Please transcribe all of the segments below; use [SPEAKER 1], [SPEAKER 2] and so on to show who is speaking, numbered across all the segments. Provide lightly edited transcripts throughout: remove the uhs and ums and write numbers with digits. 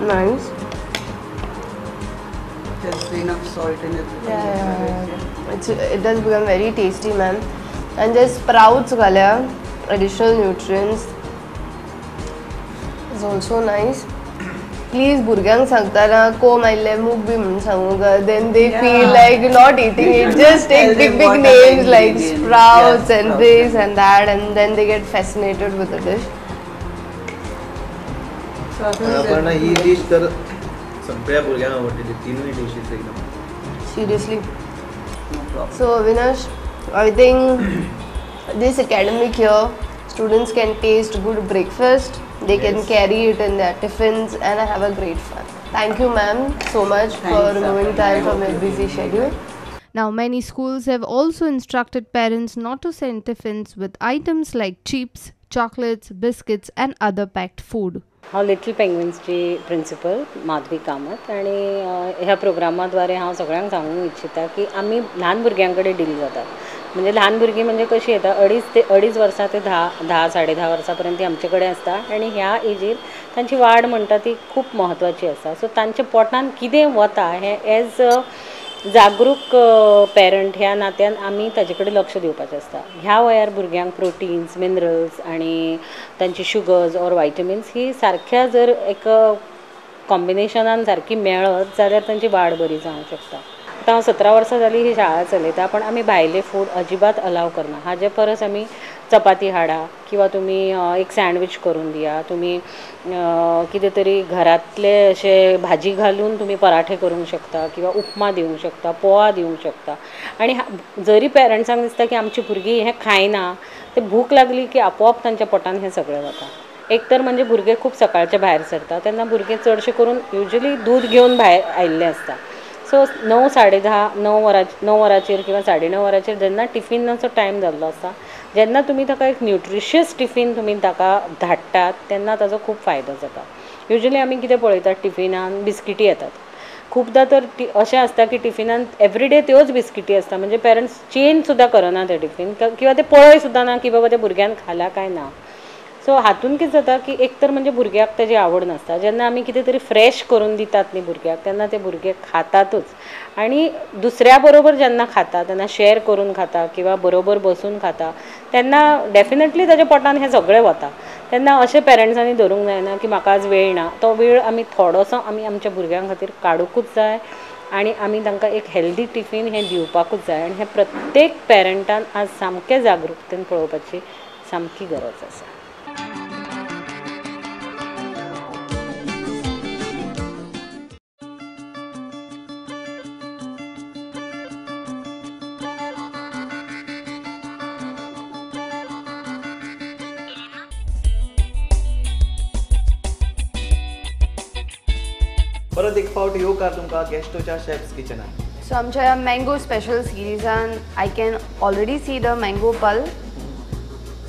[SPEAKER 1] Nice.
[SPEAKER 2] There's enough salt in it.
[SPEAKER 1] It does become very tasty, man. And there's sprouts, galya, additional nutrients. It's also nice. Please, burgyang sangtana ko maile mug bhi mun sanguga. Then they feel like not eating it. Just take big names like sprouts and this and that, and then they get fascinated with the dish.
[SPEAKER 3] पण ही dish तर सगळ्या भुरग्यांक आवडटली तीनूय dishes एकदम.
[SPEAKER 1] Seriously. So Avinash, I think this academic year, students can taste good breakfast. They can carry it in their tiffins and have a great fun. Thank you, ma'am, so much for removing time from your busy schedule.
[SPEAKER 4] Now, many schools have also instructed parents not to send tiffins with items like chips, chocolates, biscuits, and other packed food.
[SPEAKER 5] हांव little पेंग्विन्सची principal Madhavi Kamat आनी ह्या प्रोग्रामाद्वारे हांव सगळ्यांक सांगूंक इच्छिता की आमी ल्हान भुरग्यां कडेन डील जातात. म्हणजे ल्हान भुरगीं म्हणजे कशीं येता अडीच वर्सां ते 10 10.5 वर्सां पर्यंत ती आमचे कडेन आसता आनी ह्या एजीर तांची वाड म्हणटा ती खूब म्हत्वाची आसा. सो तांच्या पोटान कितें वता हें एज जागरूक पेरंट ह्या नात्यान आमी ताजे कडेन लक्ष दिवपाचें आसता. ह्या वयार भुरग्यांक प्रोटिन्स मिनरल्स आनी तांची शुगर्स ऑर व्हायटमिन्स ही सारक्या जर एक कॉम्बिनेशनान सारकी मेळत जाल्यार तांची वाड बरी जावंक शकता. आतां हांव 17 वर्सां जालीं ही शाळा चलयता पण आमी भायले फूड अजिबात अलाव करना. हाजे परस आमी चपाती हाडा किंवा तुमी एक सँडवीच करून दिया, तुमी कितें तरी घरांतले अशे भाजी घालून तुमी पराठे करूंक शकता किंवा उपमा दिवंक शकता, पोहा दिवंक शकता. आनी जरी पेरंट्सांक दिसता की आमची भुरगीं हें खायना, ते भूक लागली की आपोआप तांच्या पोटान हें सगळें वता. एक तर म्हणजे भुरगे खूब सकाळचे भायर सरता तेन्ना भुरगे चडशे करून युजली दूद घेवन भायर आयिल्ले आसता. सो 9 10:30 9 वरांचेर किंवा 9:30 वरांचेर जेन्ना टिफिनाचो टायम जाल्लो आसता, जेन्ना तुमी ताका एक न्युट्रिशियस टिफीन तुमी ताका धाडटात तेन्ना ताजो खूब फायदो जाता. युजली आमी कितें पळयतात टिफिनान बिस्किटी येतात. खूबदां तर अशें आसता की टिफिनान एवरीडे त्योच बिस्किटी आसता. म्हणजे पेरंट्स चेंज सुद्दां करना ते टिफीन किंवा ते पळय सुद्दां ना की बाबा त्या भुरग्यान खाला काय ना. सो हातून कितें जाता की एक तर म्हणजे भुरग्याक तेजी आवड नासता. जेन्ना आमी कितें तरी फ्रेश करून दितात न्ही भुरग्याक तेन्ना ते भुरगे खातातूच. आनी दुसऱ्या बरोबर जेन्ना खाता तेन्ना शेअर करून खाता किंवा बरोबर बसून खाता तेन्ना डेफिनेटली ताच्या पोटान हें सगळें वता. तेन्ना अशें पेरंट्सांनी धरूंक जायना की म्हाका आज वेळ ना. तो वेळ आमी थोडोसो आमी आमच्या भुरग्यां खातीर काडूंकूच जाय आनी आमी तांकां एक हेल्दी टिफीन हें दिवपाकूच जाय. आनी हें प्रत्येक पेरंटान आज सामकें जागरूकतेन पळोवपाची सामकी गरज आसा.
[SPEAKER 3] परत एक फावट येवकार तुमकां गॅस्टोच्या शेफ्स किचनान.
[SPEAKER 1] So आमच्या mango special series I can already see the mango pulp.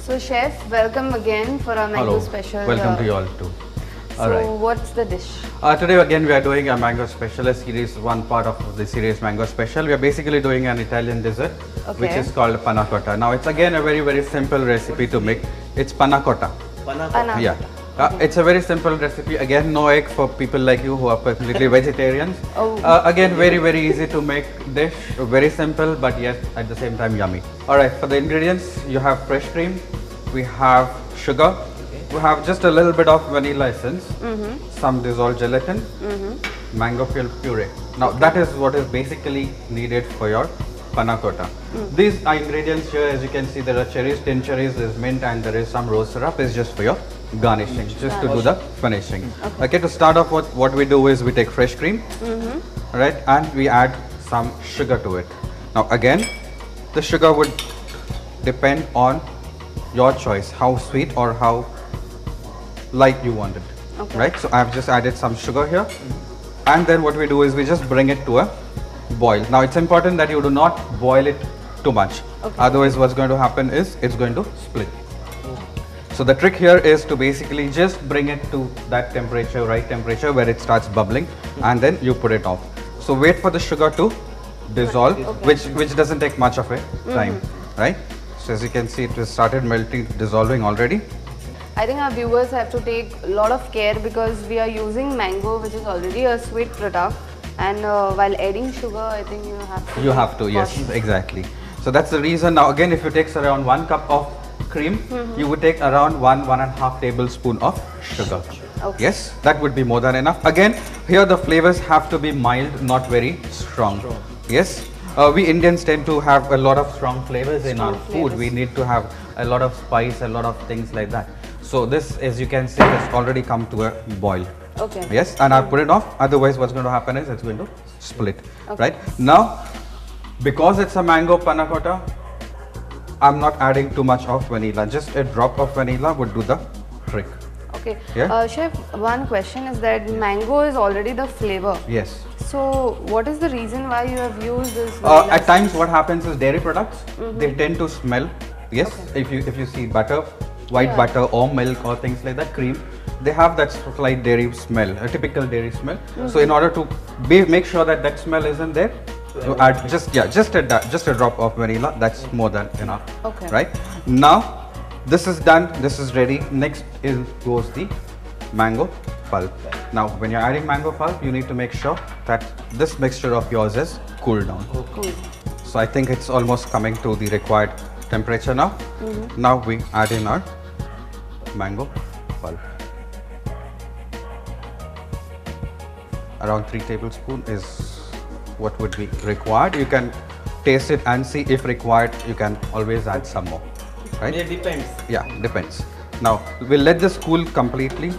[SPEAKER 1] So chef, welcome again for our mango special.
[SPEAKER 6] Welcome to you all too.
[SPEAKER 1] So what's the dish?
[SPEAKER 6] Today again we are doing a mango special series, one part of the series mango special. We are basically doing an Italian dessert which is called panna cotta. Now it's again a very simple recipe to make. It's panna cotta.
[SPEAKER 3] Panna cotta.
[SPEAKER 6] Yeah. It's a very simple recipe. Again, no egg for people like you who are completely vegetarians. Again, very easy to make dish. Very simple, but yes, at the same time yummy. All right, for the ingredients, you have fresh cream. We have sugar. We have just a little bit of vanilla essence. Some dissolved gelatin. Mango puree. Now that is what is basically needed for your panna cotta. These are ingredients here. As you can see, there are cherries, 10 cherries. There's mint, and there is some rose syrup. It's just for your garnishing, just to do the finishing. Okay, to start off what we do is we take fresh cream, right, and we add some sugar to it. Now again, the sugar would depend on your choice, how sweet or how light you want it. Right, so I've just added some sugar here, and then what we do is we just bring it to a boil. Now it's important that you do not boil it too much, otherwise what's going to happen is it's going to split. So the trick here is to basically just bring it to that temperature, right temperature, where it starts bubbling, and then you put it off. So wait for the sugar to dissolve, which doesn't take much of a time, right? So as you can see, it has started melting, dissolving already.
[SPEAKER 1] I think our viewers have to take a lot of care because we are using mango, which is already a sweet product, and while adding sugar, I think you have to.
[SPEAKER 6] You have to, yes,
[SPEAKER 1] cautious.
[SPEAKER 6] exactly. So that's the reason. Now again, if you take around 1 cup of cream, you would take around 1.5 tablespoon of sugar.
[SPEAKER 1] Okay.
[SPEAKER 6] Yes, that would be more than enough. Again, here the flavors have to be mild, not very strong. Yes, we Indians tend to have a lot of strong flavors in our food. We need to have a lot of spice, a lot of things like that. So this, as you can see, has already come to a boil.
[SPEAKER 1] Okay.
[SPEAKER 6] Yes, and I'll put it off. Otherwise, what's going to happen is it's going to split. Right now, because it's a mango panna cotta, I'm not adding too much of vanilla. Just a drop of vanilla would do the trick.
[SPEAKER 1] Okay.
[SPEAKER 6] Yeah.
[SPEAKER 1] Chef, one question is that mango is already the flavor.
[SPEAKER 6] Yes.
[SPEAKER 1] So, what is the reason why you have used this?
[SPEAKER 6] At times, what happens is dairy products they tend to smell. Yes. If you see butter, white butter or milk or things like that, cream, they have that slight dairy smell, a typical dairy smell. So, in order to make sure that that smell isn't there, you add just a drop of vanilla. That's more than enough.
[SPEAKER 1] Okay.
[SPEAKER 6] Right now, this is done. This is ready. Next goes the mango pulp. Now, when you're adding mango pulp, you need to make sure that this mixture of yours is cooled down.
[SPEAKER 1] Cool.
[SPEAKER 6] So I think it's almost coming to the required temperature now. Now we add in our mango pulp. Around 3 tablespoons is what would be required. You can taste it and see if required. You can always add some more. Right?
[SPEAKER 3] It depends.
[SPEAKER 6] Yeah, depends. Now we'll let this cool completely.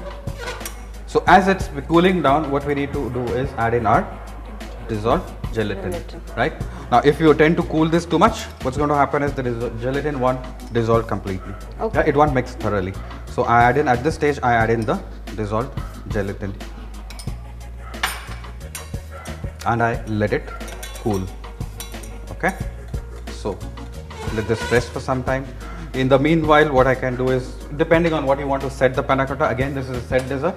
[SPEAKER 6] So as it's cooling down, what we need to do is add in our dissolved gelatin. Right? Now if you tend to cool this too much, what's going to happen is the gelatin won't dissolve completely.
[SPEAKER 1] Okay.
[SPEAKER 6] Yeah, it won't mix thoroughly. So I add in, at this stage, I add in the dissolved gelatin. And I let it cool. Okay, so let this rest for some time. In the meanwhile, what I can do is, depending on what you want to set the panna cotta, again this is a set dessert,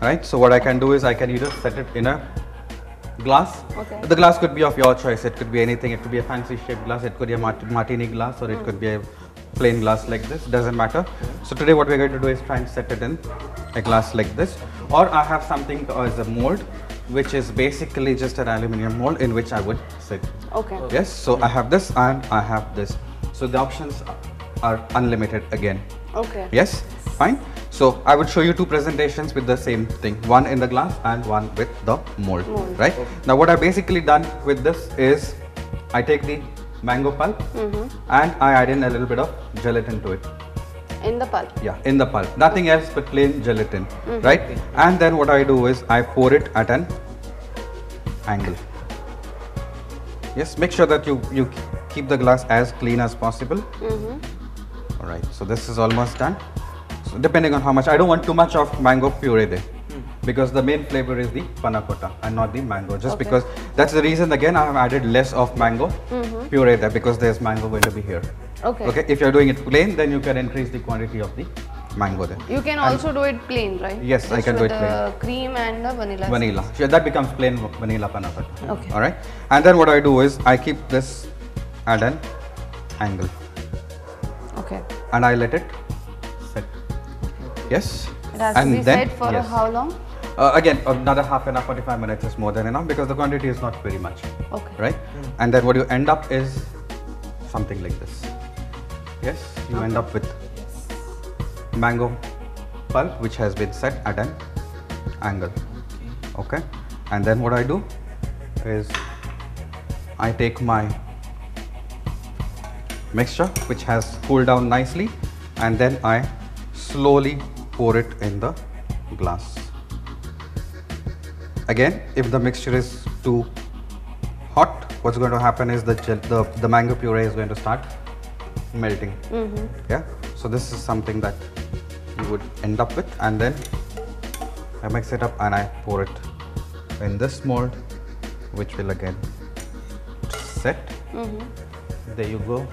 [SPEAKER 6] right? So what I can do is I can either set it in a glass.
[SPEAKER 1] Okay.
[SPEAKER 6] The glass could be of your choice. It could be anything. It could be a fancy shaped glass. It could be a martini glass, or it could be a plain glass like this. Doesn't matter. So today what we're going to do is try and set it in a glass like this, or I have something as a mold, which is basically just an aluminium mold in which I would sit.
[SPEAKER 1] Okay.
[SPEAKER 6] Yes, so I have this and I have this. So the options are unlimited again.
[SPEAKER 1] Okay.
[SPEAKER 6] Yes, fine. So I would show you 2 presentations with the same thing, one in the glass and one with the mold. Right? Now what I've basically done with this is I take the mango pulp and I add in a little bit of gelatin to it.
[SPEAKER 1] In the pulp.
[SPEAKER 6] Yeah, in the pulp. Nothing else but plain gelatin, right? And then what I do is I pour it at an angle. Yes, make sure that you keep the glass as clean as possible. All right, so this is almost done. So depending on how much, I don't want too much of mango puree there, because the main flavor is the panna cotta and not the mango. Just because that's the reason again I have added less of mango puree there, because there's mango going to be here.
[SPEAKER 1] Okay.
[SPEAKER 6] Okay, if you're doing it plain, then you can increase the quantity of the mango there.
[SPEAKER 1] You can also do it plain, right?
[SPEAKER 6] Yes, I
[SPEAKER 1] Just
[SPEAKER 6] can do
[SPEAKER 1] with
[SPEAKER 6] it
[SPEAKER 1] the cream and the vanilla.
[SPEAKER 6] Vanilla. Sure, that becomes plain vanilla panna cotta.
[SPEAKER 1] Okay.
[SPEAKER 6] All right. And then what I do is I keep this at an angle
[SPEAKER 1] Okay.
[SPEAKER 6] and I let it set. Yes.
[SPEAKER 1] It has to be set for
[SPEAKER 6] yes.
[SPEAKER 1] how long?
[SPEAKER 6] Again, another half an hour, 45 minutes is more than enough, because the quantity is not very much.
[SPEAKER 1] Okay.
[SPEAKER 6] Right? And then what you end up is something like this. Yes, you end up with mango pulp which has been set at an angle. Okay, and then what I do is I take my mixture which has cooled down nicely, and then I slowly pour it in the glass. Again, if the mixture is too hot, what's going to happen is the mango puree is going to start melting. Yeah, so this is something that you would end up with, and then I mix it up and I pour it in this mold, which will again set. There you go.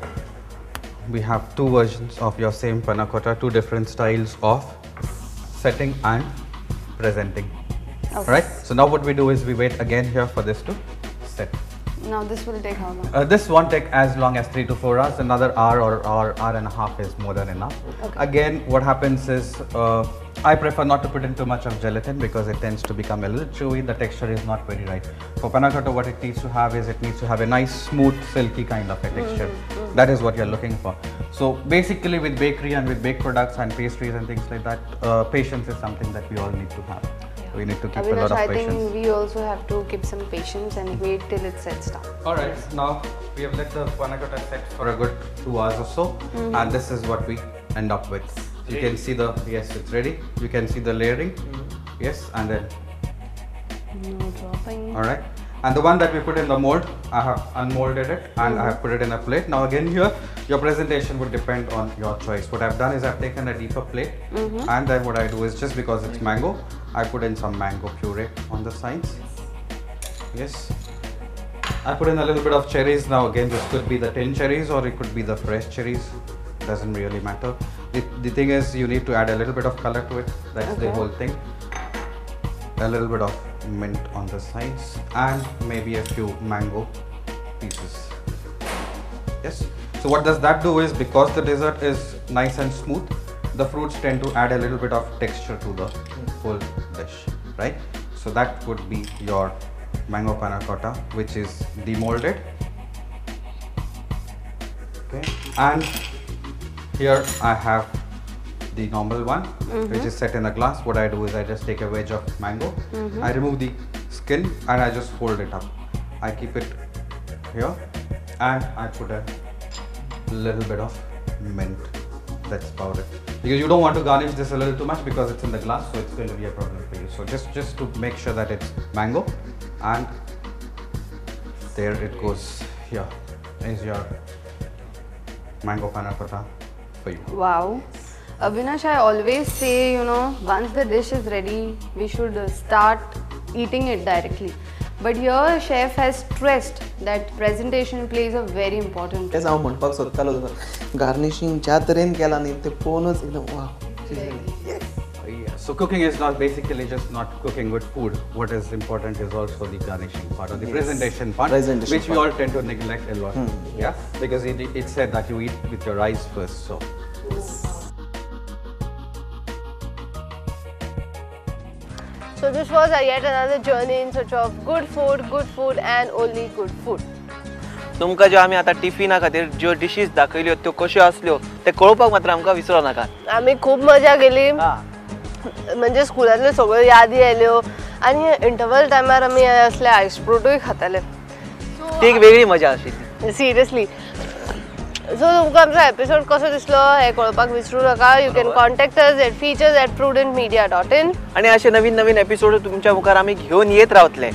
[SPEAKER 6] We have 2 versions of your same panna cotta, 2 different styles of setting and presenting.
[SPEAKER 1] Okay.
[SPEAKER 6] Right, so now what we do is we wait again here for this to set.
[SPEAKER 1] Now this will take how long?
[SPEAKER 6] This won't take as long as 3 to 4 hours. Another hour or hour and a half is more than enough.
[SPEAKER 1] Okay.
[SPEAKER 6] Again, what happens is I prefer not to put in too much of gelatin because it tends to become a little chewy. The texture is not very right. For panna cotta, what it needs to have is it needs to have a nice, smooth, silky kind of a texture. That is what you're looking for. So basically, with bakery and with baked products and pastries and things like that, patience is something that we all need to have. We need to keep a lot of
[SPEAKER 1] I
[SPEAKER 6] patience.
[SPEAKER 1] think we also have to keep some patience and wait till it sets down.
[SPEAKER 6] Alright, now we have let the panna cotta set for a good 2 hours or so, and this is what we end up with. You can see the, yes, it's ready. You can see the layering, yes, and then,
[SPEAKER 1] No dropping.
[SPEAKER 6] alright. And the one that we put in the mold, I have unmolded it and I have put it in a plate. Now again here, your presentation would depend on your choice. What I've done is I've taken a deeper plate and then what I do is just because it's mango, I put in some mango puree on the sides. Yes. I put in a little bit of cherries. Now again, this could be the tin cherries or it could be the fresh cherries. Doesn't really matter. The thing is you need to add a little bit of color to it. That's the whole thing. A little bit of mint on the sides and maybe a few mango pieces. Yes. So what does that do is because the dessert is nice and smooth, the fruits tend to add a little bit of texture to the whole dish, right? So that would be your mango panna cotta, which is demolded. Okay. And here I have the normal one, which is set in a glass. What I do is I just take a wedge of mango, I remove the skin and I just fold it up. I keep it here and I put a little bit of mint. That's about it. Because you don't want to garnish this a little too much because it's in the glass, so it's going to be a problem for you. So just to make sure that it's mango, and there it goes. Here is your mango panna cotta for you.
[SPEAKER 1] Wow. Avinash, I always say, once the dish is ready, we should start eating it directly. But here, chef has stressed that presentation plays a very important
[SPEAKER 3] तेच हांव म्हणपाक सोदतालो garnishing ज्या तरेन केला न्ही ते पळोवनूच एकदम वाव.
[SPEAKER 6] Yeah. So cooking is not basically just not cooking good food. What is important is also the garnishing part or the presentation part, which we all tend to neglect a lot. Yeah, because it's said that you eat with your eyes first. So.
[SPEAKER 1] So this was yet another journey in search of good food and only good food.
[SPEAKER 3] तुमकां ज्यो आमी आतां टिफिना खातीर ज्यो dishes दाखयल्यो त्यो कश्यो आसल्यो ते कळोवपाक मात्र आमकां विसरो नाकात.
[SPEAKER 1] आम्ही खूप मजा केली. म्हणजे स्कुलांतल्यो सगळ्यो यादी आयल्यो आनी इंटरवल टायमार आमी असले आयस फ्रुटूय खाताले.
[SPEAKER 3] ती एक वेगळी मजा आशिल्ली.
[SPEAKER 1] सिरियसली. सो तुमकां आमचो एपिसोड कसो दिसलो हे कळोवपाक विसरूं नाका. You can contact us at features@prudentmedia.in.
[SPEAKER 3] आणि असे नवीन नवीन एपिसोड तुमच्या मुखार आमी घेवन येत रावतले.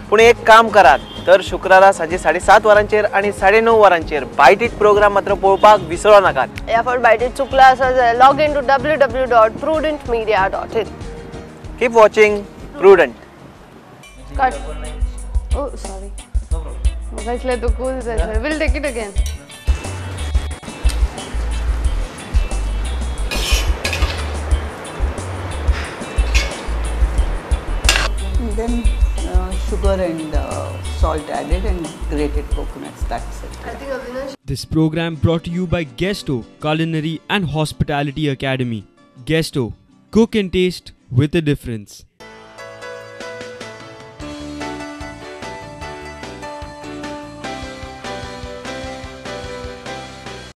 [SPEAKER 3] पूण एक काम करात, दर शुक्रारा सांजे 7:30 वरांचेर आणि 9:30 वरांचेर बायट इट प्रोग्राम मात्र पळोवपाक विसरो नाकात.
[SPEAKER 1] या फावट बायट इट चुकला आसा जाल्यार log in to www.prudentmedia.in.
[SPEAKER 3] Keep watching prudent.
[SPEAKER 1] Cut. Oh sorry. म्हाका दिसलें तूं कूल जाय. Will take it again.
[SPEAKER 2] Then sugar and salt added and grated coconuts. That's it.
[SPEAKER 1] I think Avinash.
[SPEAKER 7] This program brought to you by Guesto Culinary and Hospitality Academy. Guesto, cook and taste with a difference.